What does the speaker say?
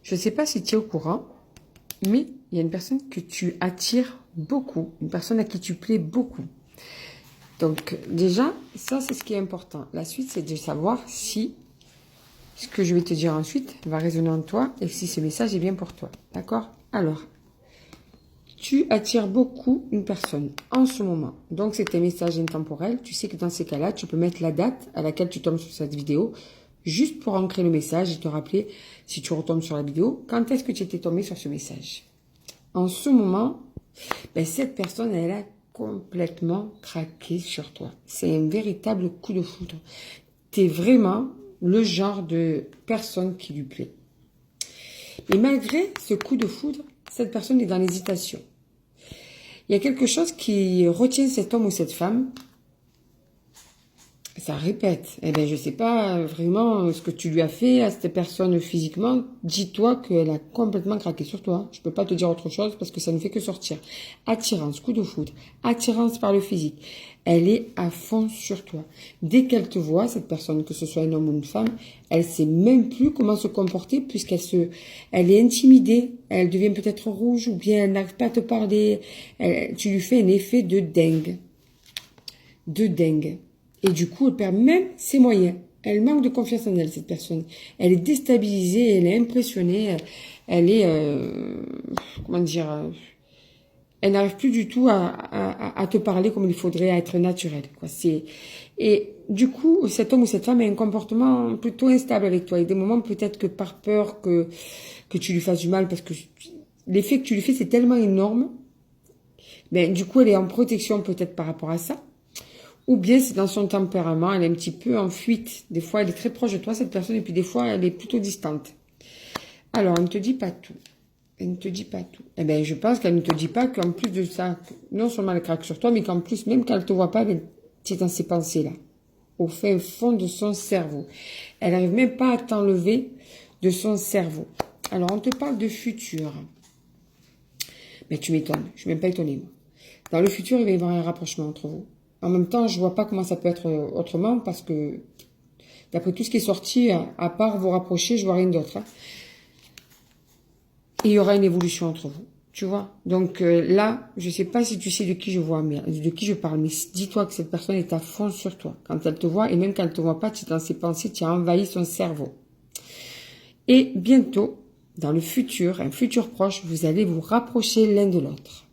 Je ne sais pas si tu es au courant, mais il y a une personne que tu attires beaucoup, une personne à qui tu plais beaucoup. Donc déjà, ça c'est ce qui est important. La suite, c'est de savoir si ce que je vais te dire ensuite va résonner en toi et si ce message est bien pour toi. D'accord? Alors, tu attires beaucoup une personne en ce moment. Donc c'est un message intemporel. Tu sais que dans ces cas-là, tu peux mettre la date à laquelle tu tombes sur cette vidéo juste pour ancrer le message et te rappeler, si tu retombes sur la vidéo, quand est-ce que tu étais tombé sur ce message. En ce moment, ben, cette personne, elle a complètement craqué sur toi. C'est un véritable coup de foudre. Tu es vraiment le genre de personne qui lui plaît. Et malgré ce coup de foudre, cette personne est dans l'hésitation. Il y a quelque chose qui retient cet homme ou cette femme. Ça répète. Eh bien, je ne sais pas vraiment ce que tu lui as fait à cette personne physiquement. Dis-toi qu'elle a complètement craqué sur toi. Je ne peux pas te dire autre chose parce que ça ne fait que sortir. Attirance, coup de foudre, attirance par le physique. Elle est à fond sur toi. Dès qu'elle te voit, cette personne, que ce soit un homme ou une femme, elle sait même plus comment se comporter elle est intimidée. Elle devient peut-être rouge ou bien elle n'arrive pas à te parler. Tu lui fais un effet de dingue. De dingue. Et du coup, elle perd même ses moyens. Elle manque de confiance en elle, cette personne. Elle est déstabilisée, elle est impressionnée, elle est, comment dire, elle n'arrive plus du tout à te parler comme il faudrait, à être naturelle, quoi. Et du coup, cet homme ou cette femme a un comportement plutôt instable avec toi. Il y a des moments peut-être que par peur que tu lui fasses du mal, parce que l'effet que tu lui fais, c'est tellement énorme. Ben, du coup, elle est en protection peut-être par rapport à ça. Ou bien c'est dans son tempérament, elle est un petit peu en fuite. Des fois, elle est très proche de toi, cette personne, et puis des fois, elle est plutôt distante. Alors, elle ne te dit pas tout. Elle ne te dit pas tout. Eh bien, je pense qu'elle ne te dit pas qu'en plus de ça, non seulement elle craque sur toi, mais qu'en plus, même quand elle ne te voit pas, tu es dans ces pensées-là. Au fin fond de son cerveau. Elle n'arrive même pas à t'enlever de son cerveau. Alors, on te parle de futur. Mais tu m'étonnes. Je ne suis même pas étonnée, moi. Dans le futur, il va y avoir un rapprochement entre vous. En même temps, je vois pas comment ça peut être autrement parce que, d'après tout ce qui est sorti, à part vous rapprocher, je vois rien d'autre. Hein. Et il y aura une évolution entre vous, tu vois. Donc là, je sais pas si tu sais de qui je vois, mais de qui je parle, mais dis-toi que cette personne est à fond sur toi. Quand elle te voit, et même quand elle te voit pas, tu es dans ses pensées, tu as envahi son cerveau. Et bientôt, dans le futur, un futur proche, vous allez vous rapprocher l'un de l'autre.